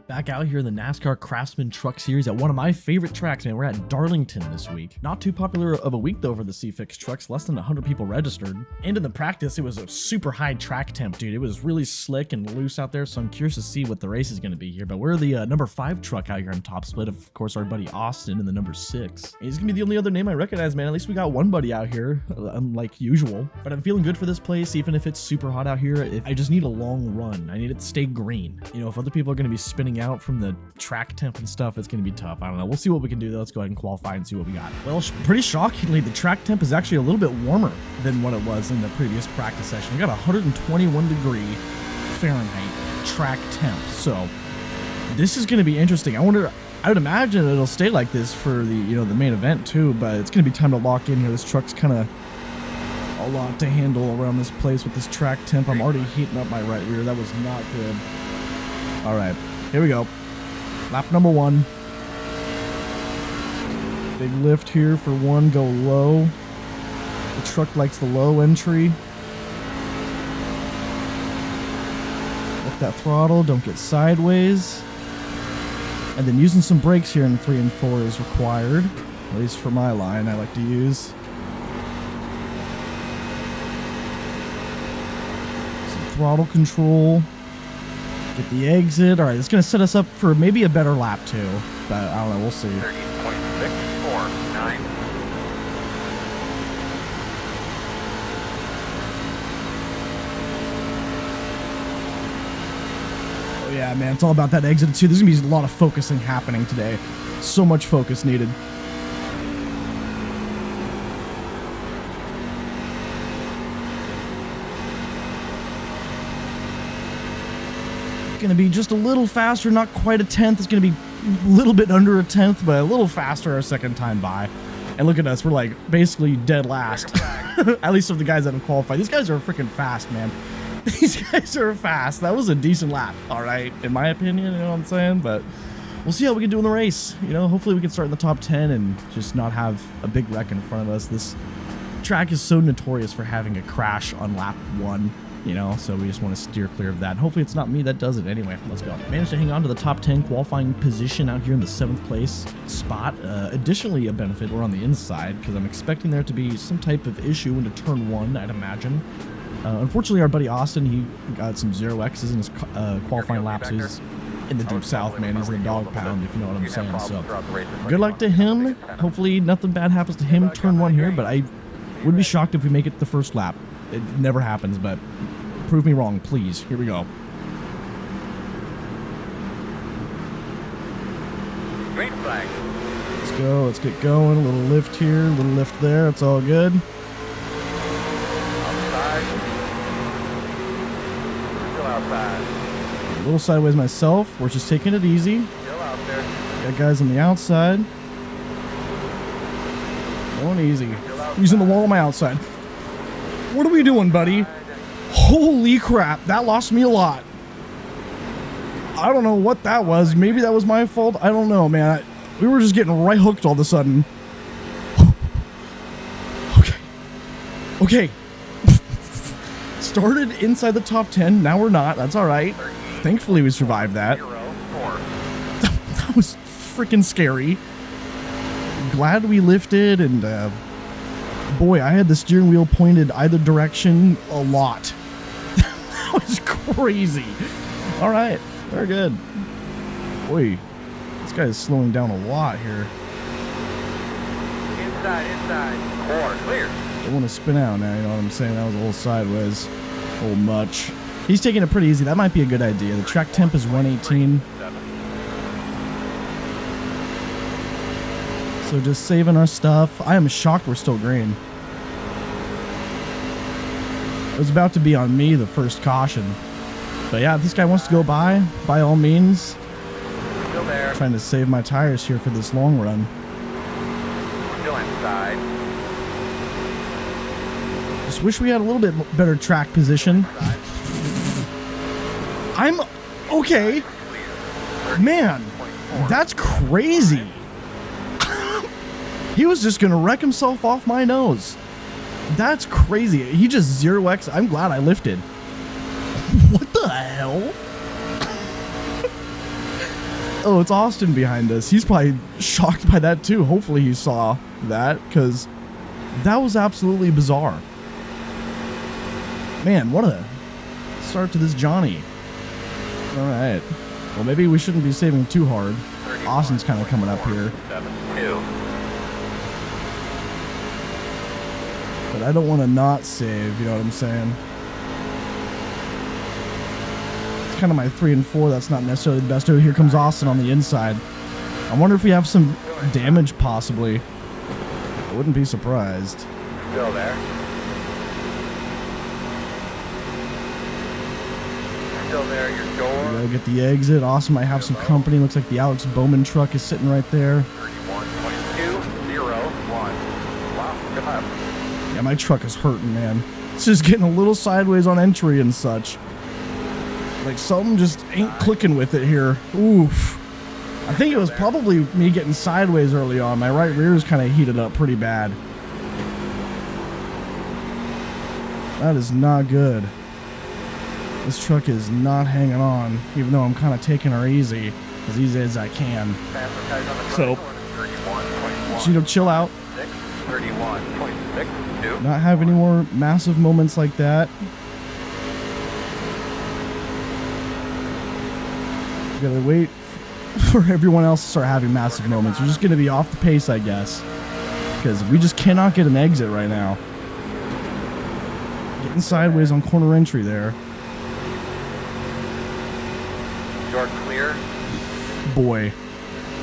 Back out here in the NASCAR Craftsman Truck Series at one of my favorite tracks, man. We're at Darlington this week. Not too popular of a week though for the C-Fix trucks, less than 100 people registered. And in the practice, it was a super high track temp, dude. It was really slick and loose out there, so I'm curious to see what the race is going to be here. But we're the number 5 truck out here in top split. Of course, our buddy Austin in the number 6. And he's going to be the only other name I recognize, man. At least we got one buddy out here, unlike usual. But I'm feeling good for this place, even if it's super hot out here. I just need a long run. I need it to stay green. You know, if other people are going to be spinning out from the track temp and stuff, it's going to be tough. I don't know. We'll see what we can do though. Let's go ahead and qualify and see what we got. Well, pretty shockingly, the track temp is actually a little bit warmer than what it was in the previous practice session. We got 121 degree Fahrenheit track temp. So this is going to be interesting. I would imagine it'll stay like this for the, you know, the main event too, but it's going to be time to lock in here. This truck's kind of a lot to handle around this place with this track temp. I'm already heating up my right rear. That was not good. All right, here we go. Lap number 1. Big lift here for 1, go low. The truck likes the low entry. Lift that throttle, don't get sideways. And then using some brakes here in 3 and 4 is required. At least for my line, I like to use. Some throttle control. Get the exit. All right, it's going to set us up for maybe a better lap too, but I don't know. We'll see. 30.649. Oh yeah, man, it's all about that exit too. There's going to be a lot of focusing happening today. So much focus needed. Going to be just a little faster, not quite a tenth. It's going to be a little bit under a tenth, but a little faster our second time by. And look at us, we're like basically dead last. At least of the guys that have qualified. These guys are freaking fast, man. These guys are fast. That was a decent lap, all right, in my opinion, you know what I'm saying? But we'll see how we can do in the race. You know, hopefully we can start in the top 10 and just not have a big wreck in front of us. This track is so notorious for having a crash on lap 1. You know, so we just want to steer clear of that. And hopefully it's not me that does it anyway. Let's go. Managed to hang on to the top 10 qualifying position out here in the 7th place spot. Additionally, a benefit, we're on the inside because I'm expecting there to be some type of issue into turn 1, I'd imagine. Unfortunately, our buddy Austin, he got some 0X's in his qualifying laps. He's in the deep south, man. He's in the dog pound, if you know what I'm saying. So good luck to him. Hopefully nothing bad happens to him turn 1 here, but I would be shocked if we make it the first lap. It never happens, but prove me wrong, please. Here we go. Green flag. Let's go. Let's get going. A little lift here, a little lift there. It's all good. Outside. Still outside. A little sideways myself. We're just taking it easy. Still out there. Got guys on the outside. Going easy. Using the wall on my outside. What are we doing, buddy? Holy crap, that lost me a lot. I don't know what that was. Maybe that was my fault. I don't know, man. We were just getting right hooked all of a sudden. Okay. Started inside the top 10. Now we're not. That's all right. Thankfully, we survived that. That was freaking scary. Glad we lifted and... boy, I had the steering wheel pointed either direction a lot. That was crazy. All right, very good. Boy, this guy is slowing down a lot here. Inside. Core, clear. I want to spin out now, you know what I'm saying? That was a little sideways, a little much. He's taking it pretty easy. That might be a good idea. The track temp is 118. So just saving our stuff. I am shocked we're still green. It was about to be on me, the first caution. But yeah, if this guy wants to go by all means. Still there. Trying to save my tires here for this long run. Still inside. Just wish we had a little bit better track position. I'm okay. Man, that's crazy. He was just going to wreck himself off my nose. That's crazy. He just 0x. I'm glad I lifted. What the hell? Oh, it's Austin behind us. He's probably shocked by that too. Hopefully he saw that, because that was absolutely bizarre. Man, what a start to this Johnny. All right. Well, maybe we shouldn't be saving too hard. Austin's kind of coming up here. 7-2. But I don't want to not save, you know what I'm saying? It's kind of my 3 and 4. That's not necessarily the best. Oh, here comes Austin on the inside. I wonder if we have some damage, possibly. I wouldn't be surprised. Still there. Still there, your door. Go get the exit. Austin might have some company. Looks like the Alex Bowman truck is sitting right there. 31.201. Wow, good up. Yeah, my truck is hurting, man. It's just getting a little sideways on entry and such. Like, something just ain't clicking with it here. Oof. I think it was probably me getting sideways early on. My right rear is kind of heated up pretty bad. That is not good. This truck is not hanging on, even though I'm kind of taking her easy, as easy as I can. So, just, you know, chill out. 31.62. Not have any more massive moments like that. We gotta wait for everyone else to start having massive moments. We're just gonna be off the pace, I guess, because we just cannot get an exit right now. Getting sideways on corner entry there. Door clear. Boy,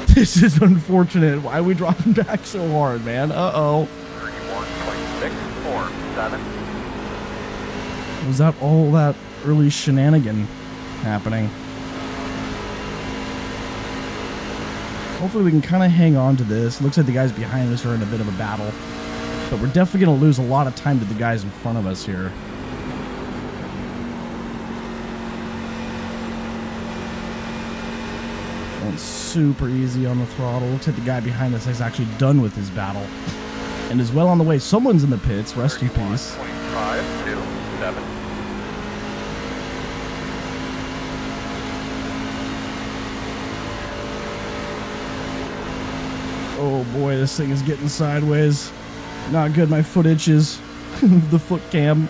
this is unfortunate. Why are we dropping back so hard, man? Uh-oh. 31.647. Was that all that early shenanigan happening? Hopefully we can kind of hang on to this. Looks like the guys behind us are in a bit of a battle. But we're definitely going to lose a lot of time to the guys in front of us here. Going super easy on the throttle. Looks like the guy behind us is actually done with his battle and is well on the way. Someone's in the pits. Rest in peace. 527. Oh boy, this thing is getting sideways. Not good. My foot itches. The foot cam.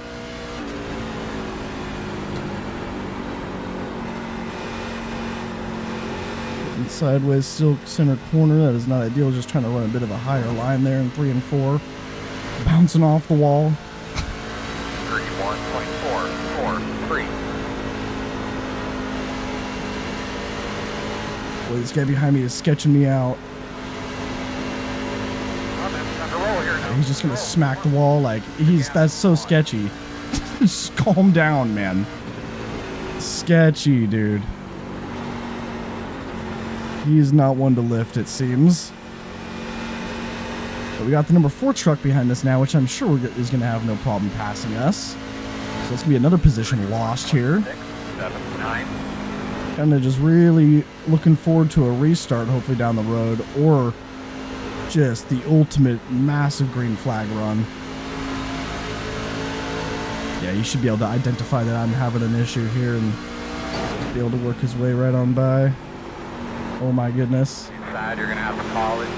Getting sideways, still center corner. That is not ideal. Just trying to run a bit of a higher line there in 3 and 4. Bouncing off the wall. 31.443. Boy, this guy behind me is sketching me out. He's just gonna smack the wall like that's so sketchy. Just calm down, man. Sketchy, dude. He's not one to lift, it seems. But we got the number 4 truck behind us now, which I'm sure is gonna have no problem passing us. So it's gonna be another position lost here. 6, 7, 9. Kinda just really looking forward to a restart, hopefully down the road, or just the ultimate massive green flag run. Yeah, you should be able to identify that I'm having an issue here and be able to work his way right on by. Oh my goodness. Inside, you're gonna have to call it.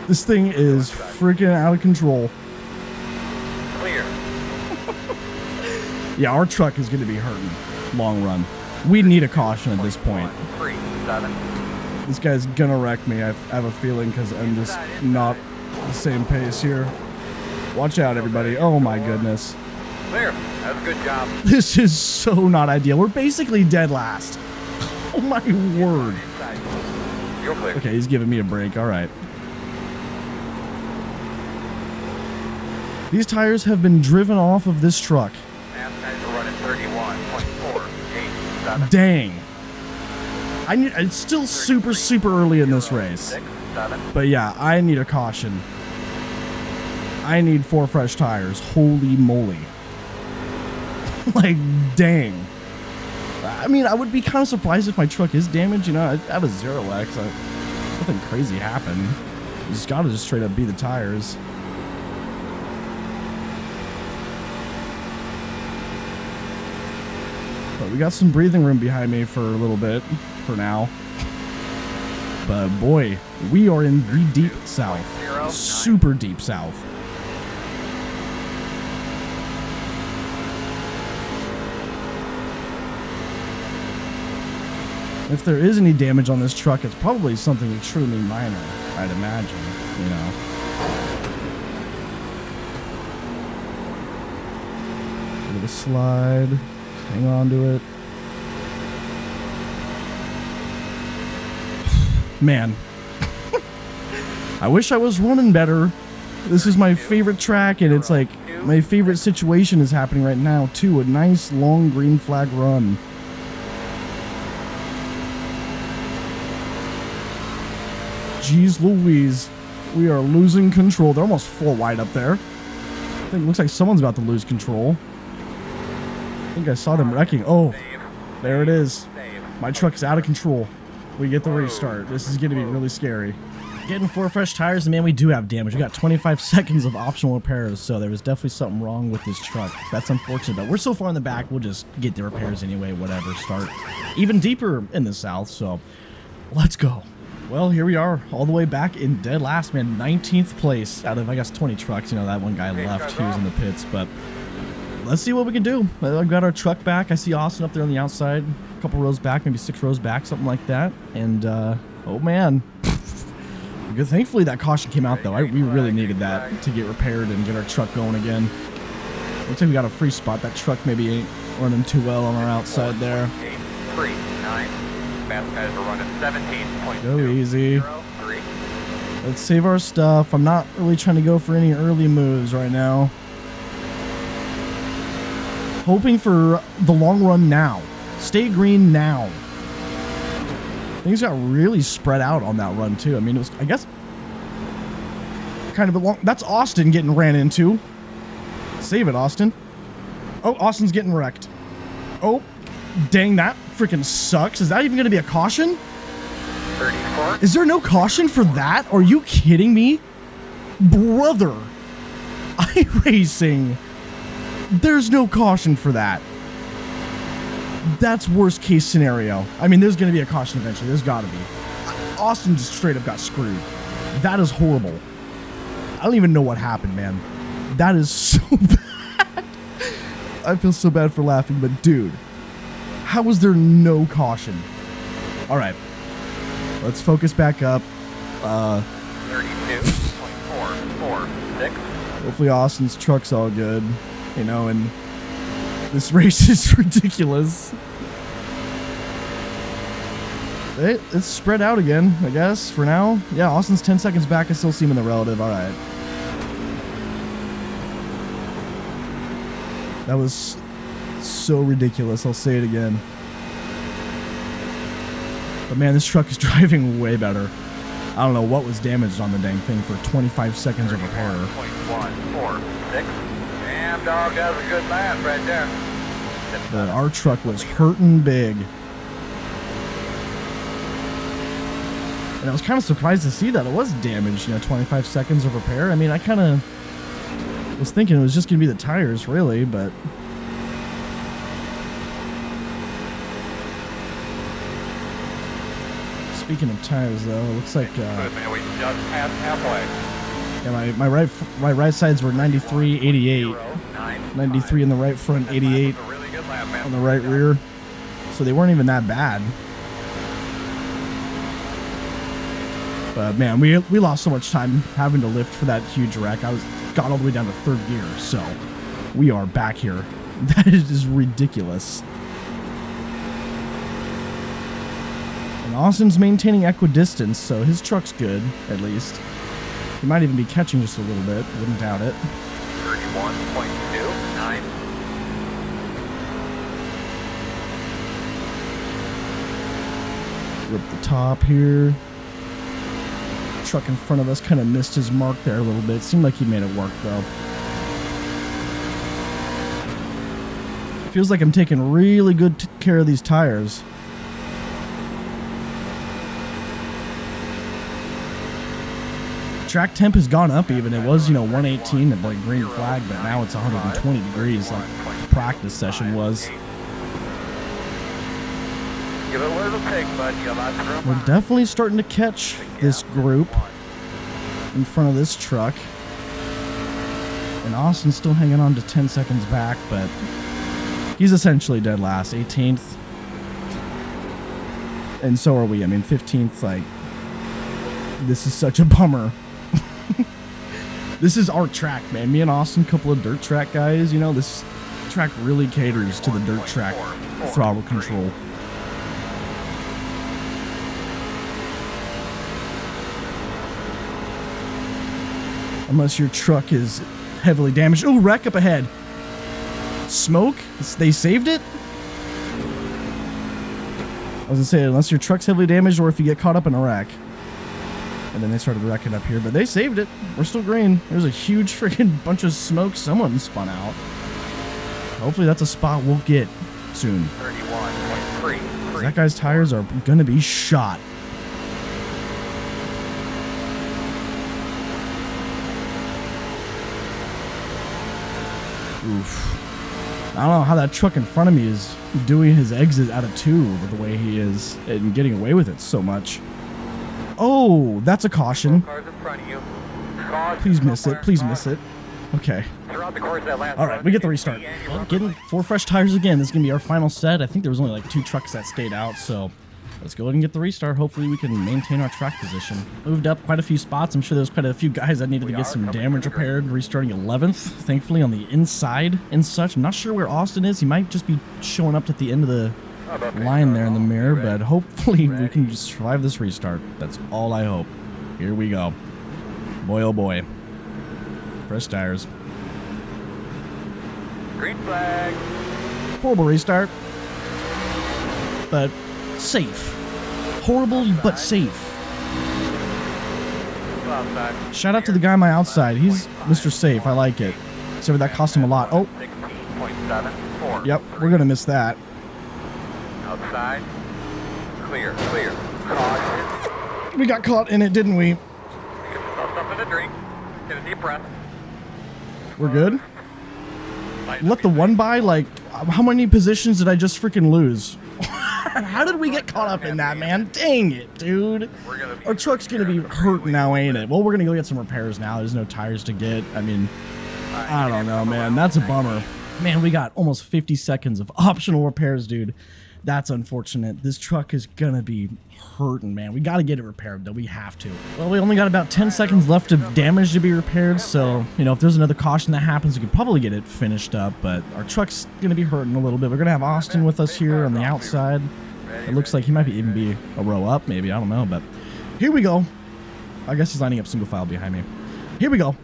This thing is freaking out of control. Clear. Yeah, our truck is going to be hurting long run. We need a caution at this point. 3, 7. This guy's gonna wreck me. I have a feeling because I'm just not the same pace here. Watch out, everybody. Oh my goodness. Clear. That's a good job. This is so not ideal. We're basically dead last. Oh my word. Inside. You're clear. Okay, he's giving me a break. All right. These tires have been driven off of this truck. And guys are running 31.487. Dang. It's still super early in this race. 6, 7. But yeah, I need a caution. I need 4 fresh tires. Holy moly. Like, dang. I mean, I would be kind of surprised if my truck is damaged. You know, I have a 0X. Nothing crazy happened. You just gotta just straight up be the tires. But we got some breathing room behind me for a little bit, for now. But boy, we are in the deep south. Super deep south. If there is any damage on this truck, it's probably something extremely minor, I'd imagine, you know. Bit of a slide. Hang on to it. Man. I wish I was running better. This is my favorite track, and it's like my favorite situation is happening right now, too. A nice, long green flag run. Jeez Louise, we are losing control. They're almost full wide up there. I think it looks like someone's about to lose control. I think I saw them wrecking. Oh, there it is. My truck's out of control. We get the restart. This is going to be really scary. Getting 4 fresh tires, and man, we do have damage. We got 25 seconds of optional repairs, so there was definitely something wrong with this truck. That's unfortunate, but we're so far in the back, we'll just get the repairs anyway, whatever. Start even deeper in the south, so let's go. Well, here we are, all the way back in dead last, man. 19th place out of, I guess, 20 trucks. You know, that one guy left. He was in the pits, but let's see what we can do. I've got our truck back. I see Austin up there on the outside. A couple rows back, maybe 6 rows back, something like that. And, oh, man. Good. Thankfully, that caution came out, though. We really needed that to get repaired and get our truck going again. Looks like we got a free spot. That truck maybe ain't running too well on our outside there. 3, 9. Fast guys are running 17.2. Go easy. Let's save our stuff. I'm not really trying to go for any early moves right now. Hoping for the long run now. Stay green now. Things got really spread out on that run too. I mean, it was, I guess, kind of a long... That's Austin getting ran into. Save it, Austin. Oh, Austin's getting wrecked. Oh, dang, that freaking sucks. Is that even going to be a caution? 34. Is there no caution for that? Are you kidding me? Brother. iRacing. There's no caution for that. That's worst case scenario. I mean, there's going to be a caution eventually. There's got to be. Austin just straight up got screwed. That is horrible. I don't even know what happened, man. That is so bad. I feel so bad for laughing, but dude, how was there no caution? All right. Let's focus back up. 32.446. Hopefully Austin's truck's all good. You know, and this race is ridiculous. It's spread out again, I guess, for now. Yeah, Austin's 10 seconds back. I still see him in the relative. All right. That was so ridiculous. I'll say it again. But man, this truck is driving way better. I don't know what was damaged on the dang thing for 25 seconds of repair. 31.146. Damn dog, that was a good laugh right there. But our truck was hurting big. And I was kind of surprised to see that it was damaged, you know, 25 seconds of repair. I mean, I kind of was thinking it was just going to be the tires, really, but... Speaking of tires, though, it looks like... Good, man, we just passed halfway. Yeah, my right sides were 93, 88. 93 in the right front, 88 on the right rear. So they weren't even that bad. But man, we lost so much time having to lift for that huge wreck. Got all the way down to 3rd gear, so we are back here. That is ridiculous. And Austin's maintaining equidistance, so his truck's good, at least. He might even be catching just a little bit. Wouldn't doubt it. 31.29. Rip the top here. Truck in front of us kind of missed his mark there a little bit. Seemed like he made it work, though. Feels like I'm taking really good care of these tires. Track temp has gone up even. It was, you know, 118 at like green flag, but now it's 120 degrees like the practice session was. Give it what it'll take, bud. You got lots of room. We're definitely starting to catch this group in front of this truck. And Austin's still hanging on to 10 seconds back, but he's essentially dead last, 18th. And so are we. I mean, 15th, like, this is such a bummer. This is our track, man. Me and Austin, couple of dirt track guys, you know, this track really caters to the dirt track throttle control. Unless your truck is heavily damaged. Oh, wreck up ahead. Smoke? They saved it? I was gonna say, unless your truck's heavily damaged or if you get caught up in a wreck. And then they started wrecking up here, but they saved it. We're still green. There's a huge freaking bunch of smoke someone spun out. Hopefully that's a spot we'll get soon. 31.3. That guy's tires are gonna be shot. Oof. I don't know how that truck in front of me is doing his exit out of 2 with the way he is and getting away with it so much. Oh, that's a caution. Cars in front of you. Please miss it. Please miss it. Okay. Throughout the course of that last All right, we get the restart. Well, getting 4 fresh tires again. This is going to be our final set. I think there was only like 2 trucks that stayed out, so let's go ahead and get the restart. Hopefully we can maintain our track position. Moved up quite a few spots. I'm sure there was quite a few guys that needed to get some damage repaired. Restarting 11th, thankfully, on the inside and such. I'm not sure where Austin is. He might just be showing up at the end of the line there in the mirror, but hopefully we can just survive this restart. That's all I hope. Here we go. Boy, oh boy. Fresh tires. Green flag. Horrible restart, but safe. Horrible, but safe. Shout out to the guy on my outside. He's Mr. Safe. I like it. So that cost him a lot. Oh. 16.74. Yep, we're going to miss that. Outside. Clear, clear. Caution. We got caught in it, didn't we? Give yourself something to drink. Get a deep breath. We're good? Let the one by, like, how many positions did I just freaking lose? How did we get caught up in that, man? Dang it, dude. Our truck's going to be hurt now, ain't it? Well, we're going to go get some repairs now. There's no tires to get. I mean, I don't know, man. That's a bummer. Man, we got almost 50 seconds of optional repairs, dude. That's unfortunate. This truck is going to be hurting, man. We got to get it repaired, though. We have to. Well, we only got about 10 seconds left of damage to be repaired, so, you know, if there's another caution that happens, we could probably get it finished up, but our truck's going to be hurting a little bit. We're going to have Austin with us here on the outside. It looks like he might even be a row up, maybe. I don't know, but here we go. I guess he's lining up single file behind me. Here we go.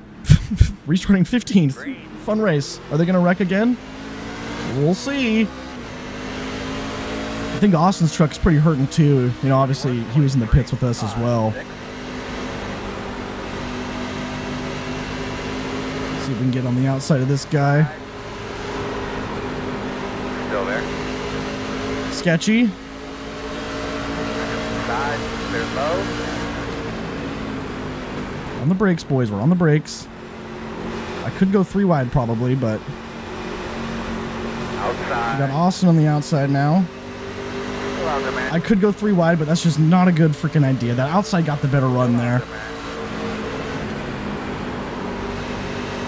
Restarting 15th. Fun race. Are they going to wreck again? We'll see. I think Austin's truck's pretty hurting too. You know, obviously he was in the pits with us as well. See if we can get on the outside of this guy. Still there. Sketchy. Side. Clear low. On the brakes, boys. We're on the brakes. I could go 3 wide probably, but Outside. we got Austin on the outside now. I could go 3 wide, but that's just not a good freaking idea. That outside got the better run there.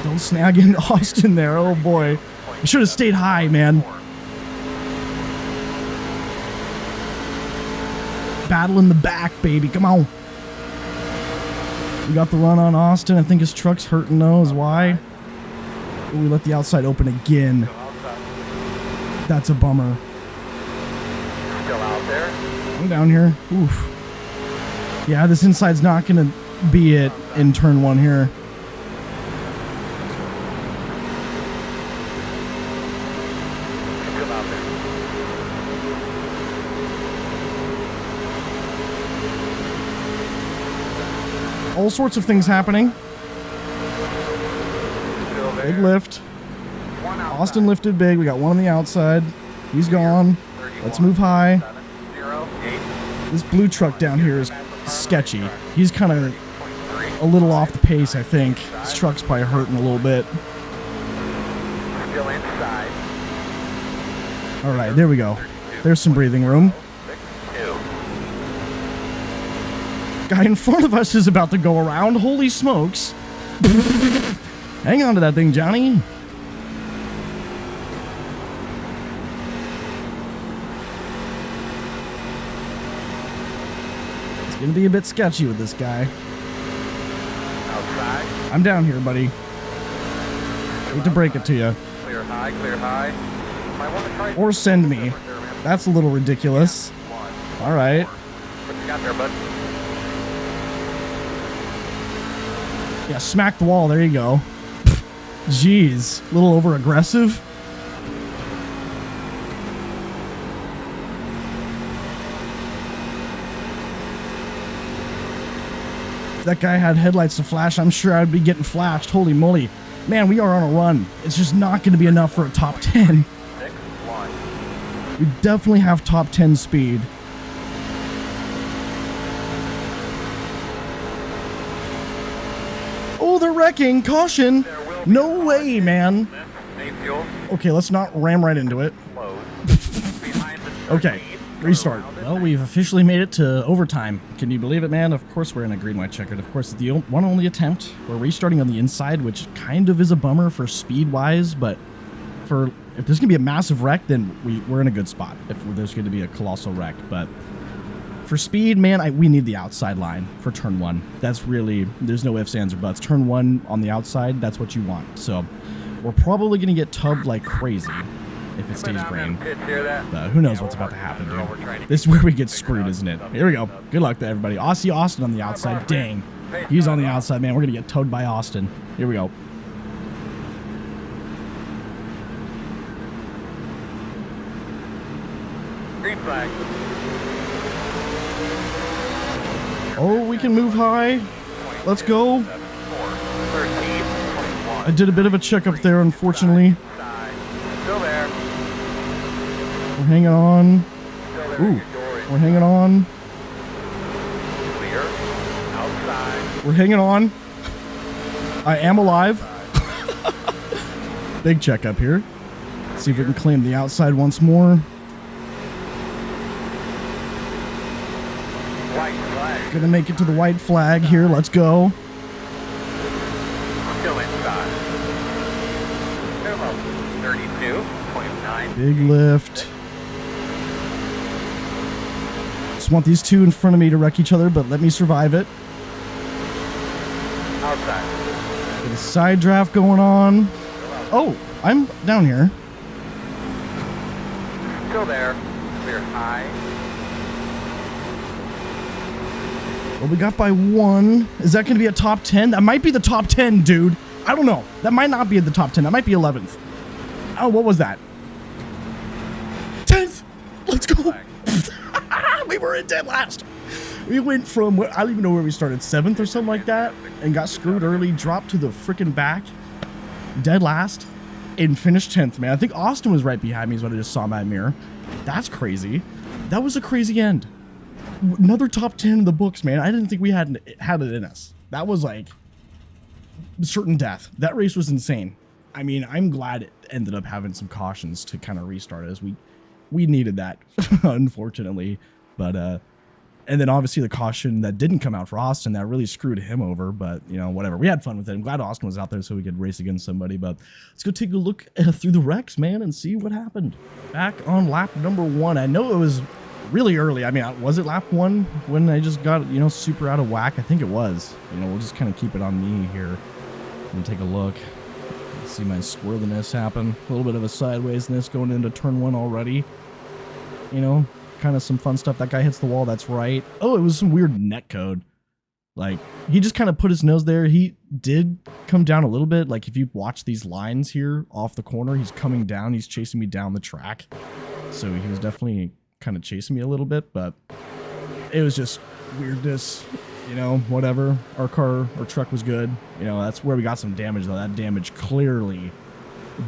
Don't snag in Austin there. Oh boy. I should have stayed high, man. Battle in the back, baby. Come on. We got the run on Austin. I think his truck's hurting though, is why. Ooh, we let the outside open again. That's a bummer. I'm down here. Oof. Yeah, this inside's not going to be it in turn 1 here. All sorts of things happening. Big lift. Austin lifted big. We got one on the outside. He's gone. Let's move high. This blue truck down here is sketchy. He's kind of a little off the pace, I think. This truck's probably hurting a little bit. Still inside. All right, there we go. There's some breathing room. guy in front of us is about to go around. Holy smokes. Hang on to that thing, Johnny. It's going to be a bit sketchy with this guy. Outside. I'm down here, buddy. Hate to break it to you. Clear high, clear high. Might want to try Or send me. That's a little ridiculous. All right. What you got there, bud? Yeah, smack the wall. There you go. Jeez. A little over aggressive. If that guy had headlights to flash, I'm sure I'd be getting flashed. Holy moly. Man, we are on a run. It's just not going to be enough for a top 10. 6-1. We definitely have top 10 speed. Oh, they're wrecking. Caution. No way, man. Need fuel. Okay, let's not ram right into it. Low. Behind the Okay, restart. Well, we've officially made it to overtime. Can you believe it, man? Of course we're in a green white checkered. Of course, it's the one only attempt. We're restarting on the inside, which kind of is a bummer for speed-wise, but if there's going to be a massive wreck, then we're in a good spot. If there's going to be a colossal wreck, but for speed, man, we need the outside line for turn 1. That's really, there's no ifs, ands, or buts. Turn 1 on the outside, that's what you want. So we're probably going to get tubbed like crazy if it stays green. Who knows what's about to happen, dude. This is where we get screwed, isn't it? Here we go. Good luck to everybody. Aussie Austin on the outside. Dang. He's on the outside, man. We're going to get towed by Austin. Here we go. Green flag. Oh, we can move high. Let's go. 13, 21. I did a bit of a checkup there, unfortunately. Still there. We're hanging on. Still there. Ooh, Your door is we're hanging on. clear. Outside. We're hanging on. I am alive. Big checkup here. See if we can claim the outside once more. White flag. Gonna make it to the white flag here. Let's go. Still inside. Hello. 32.9. Big lift. Just want these two in front of me to wreck each other, but let me survive it. Outside. Get a side draft going on. Oh, I'm down here. Still there. Clear high. Well, we got by 1. Is that going to be a top 10? That might be the top 10, dude. I don't know. That might not be at the top 10. That might be 11th. Oh, what was that? 10th! Let's go! We were in dead last. We went from, I don't even know where we started, 7th or something like that, and got screwed early, dropped to the freaking back, dead last, and finished 10th, man. I think Austin was right behind me is what I just saw in my mirror. That's crazy. That was a crazy end. Another top 10 in the books, man. I didn't think we had it in us. That was like certain death. That race was insane. I mean, I'm glad it ended up having some cautions to kind of restart us. We needed that, unfortunately. But and then obviously the caution that didn't come out for Austin that really screwed him over. But you know, whatever. We had fun with it. I'm glad Austin was out there so we could race against somebody. But let's go take a look through the wrecks, man, and see what happened. Back on lap number 1. I know it was really early. I mean, was it lap 1 when I just got, you know, super out of whack? I think it was. You know, we'll just kind of keep it on me here and take a look. See my squirreliness happen. A little bit of a sidewaysness going into turn 1 already. You know, kind of some fun stuff. That guy hits the wall. That's right. Oh, it was some weird net code. Like, he just kind of put his nose there. He did come down a little bit. Like, if you watch these lines here off the corner, he's coming down. He's chasing me down the track. So he was definitely kind of chasing me a little bit, but it was just weirdness, you know, whatever. Our truck was good. You know, that's where we got some damage, though. That damage clearly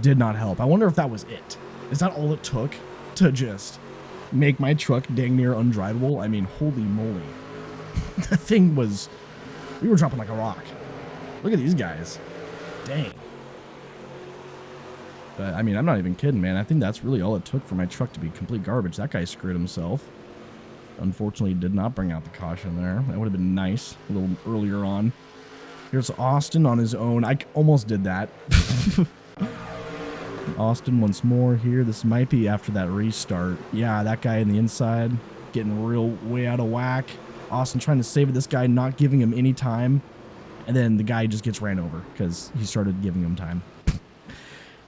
did not help. I wonder if that was it. Is that all it took to just make my truck dang near undrivable? I mean, holy moly. The thing was, we were dropping like a rock. Look at these guys. Dang. But, I mean, I'm not even kidding, man. I think that's really all it took for my truck to be complete garbage. That guy screwed himself. Unfortunately, did not bring out the caution there. That would have been nice a little earlier on. Here's Austin on his own. I almost did that. Austin once more here. This might be after that restart. Yeah, that guy in the inside getting real way out of whack. Austin trying to save it. This guy not giving him any time. And then the guy just gets ran over because he started giving him time.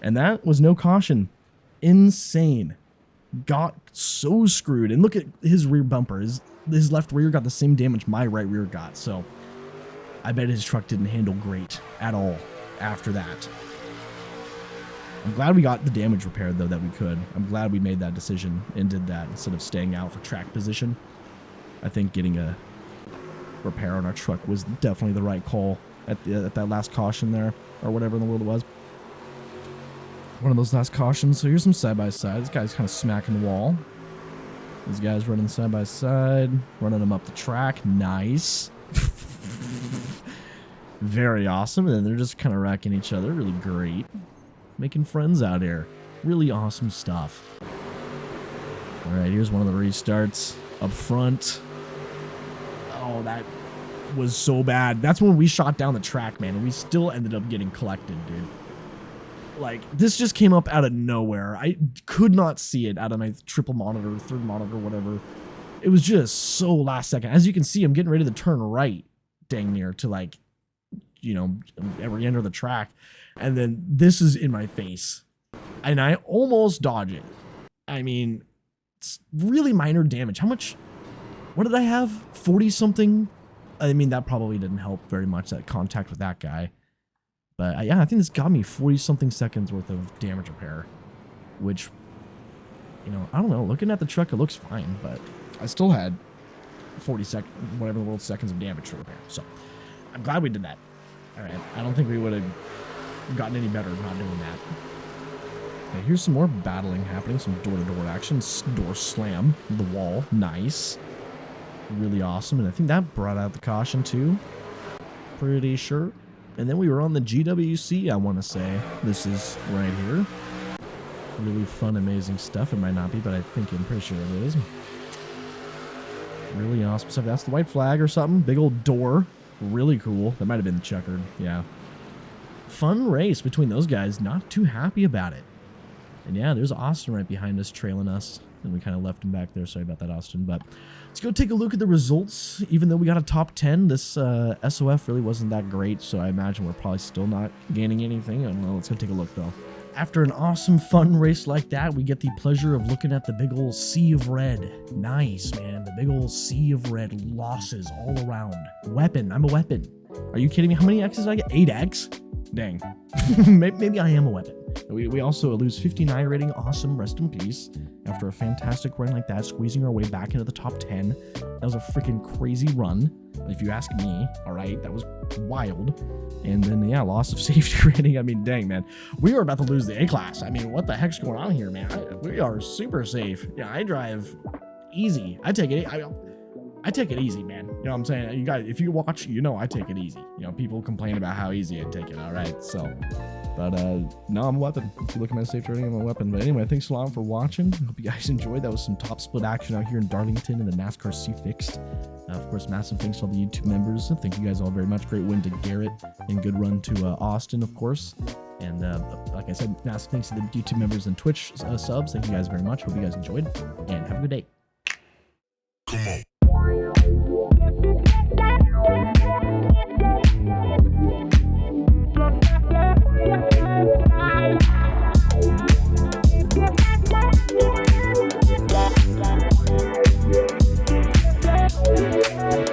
And that was no caution. Insane. Got so screwed. And look at his rear bumper. His left rear got the same damage my right rear got. So I bet his truck didn't handle great at all after that. I'm glad we got the damage repaired, though, that we could. I'm glad we made that decision and did that instead of staying out for track position. I think getting a repair on our truck was definitely the right call at that last caution there, or whatever in the world it was. One of those last cautions. So here's some side-by-side. This guy's kind of smacking the wall. These guys running side-by-side, running them up the track. Nice. Very awesome. And then they're just kind of wrecking each other. Really great. Making friends out here. Really awesome stuff. All right, here's one of the restarts up front. Oh, that was so bad. That's when we shot down the track, man, and we still ended up getting collected, dude. Like, this just came up out of nowhere. I could not see it out of my triple monitor, third monitor, whatever. It was just so last second. As you can see, I'm getting ready to turn right, dang near, to, like, you know, every end of the track. And then this is in my face. And I almost dodge it. I mean, it's really minor damage. How much? What did I have? 40-something? I mean, that probably didn't help very much, that contact with that guy. But yeah, I think this got me 40-something seconds worth of damage repair. Which, you know, I don't know. Looking at the truck, it looks fine. But I still had whatever the world seconds of damage to repair. So I'm glad we did that. All right. I don't think we would have gotten any better not doing that. Okay, here's some more battling happening. Some door-to-door action. Door slam. The wall. Nice. Really awesome. And I think that brought out the caution too. Pretty sure. And then we were on the GWC, I want to say. This is right here. Really fun, amazing stuff. It might not be, but I'm pretty sure it is. Really awesome stuff. That's the white flag or something. Big old door. Really cool. That might have been checkered. Yeah. Fun race between those guys. Not too happy about it. And yeah, there's Austin right behind us, trailing us. And we kind of left him back there. Sorry about that, Austin. But let's go take a look at the results. Even though we got a top 10, this SOF really wasn't that great. So I imagine we're probably still not gaining anything. I don't know. Let's go take a look, though. After an awesome, fun race like that, we get the pleasure of looking at the big old sea of red. Nice, man. The big old sea of red losses all around. Weapon. I'm a weapon. Are you kidding me? How many X's did I get? 8X? Dang. Maybe I am a weapon. We also lose 59 rating. Awesome. Rest in peace. After a fantastic run like that, squeezing our way back into the top 10. That was a freaking crazy run, if you ask me. All right. That was wild. And then, yeah, loss of safety rating. I mean, dang, man. We are about to lose the A-class. I mean, what the heck's going on here, man? We are super safe. Yeah, I drive easy. I take it easy, man. You know what I'm saying? You guys, if you watch, you know I take it easy. You know, people complain about how easy I take it, all right? So, but no, I'm a weapon. If you look at my safety rating, I'm a weapon. But anyway, thanks a lot for watching. Hope you guys enjoyed. That was some top split action out here in Darlington in the NASCAR C-Fixed. Of course, massive thanks to all the YouTube members. Thank you guys all very much. Great win to Garrett and good run to Austin, of course. And like I said, massive thanks to the YouTube members and Twitch subs. Thank you guys very much. Hope you guys enjoyed. And have a good day. Come on. Yeah.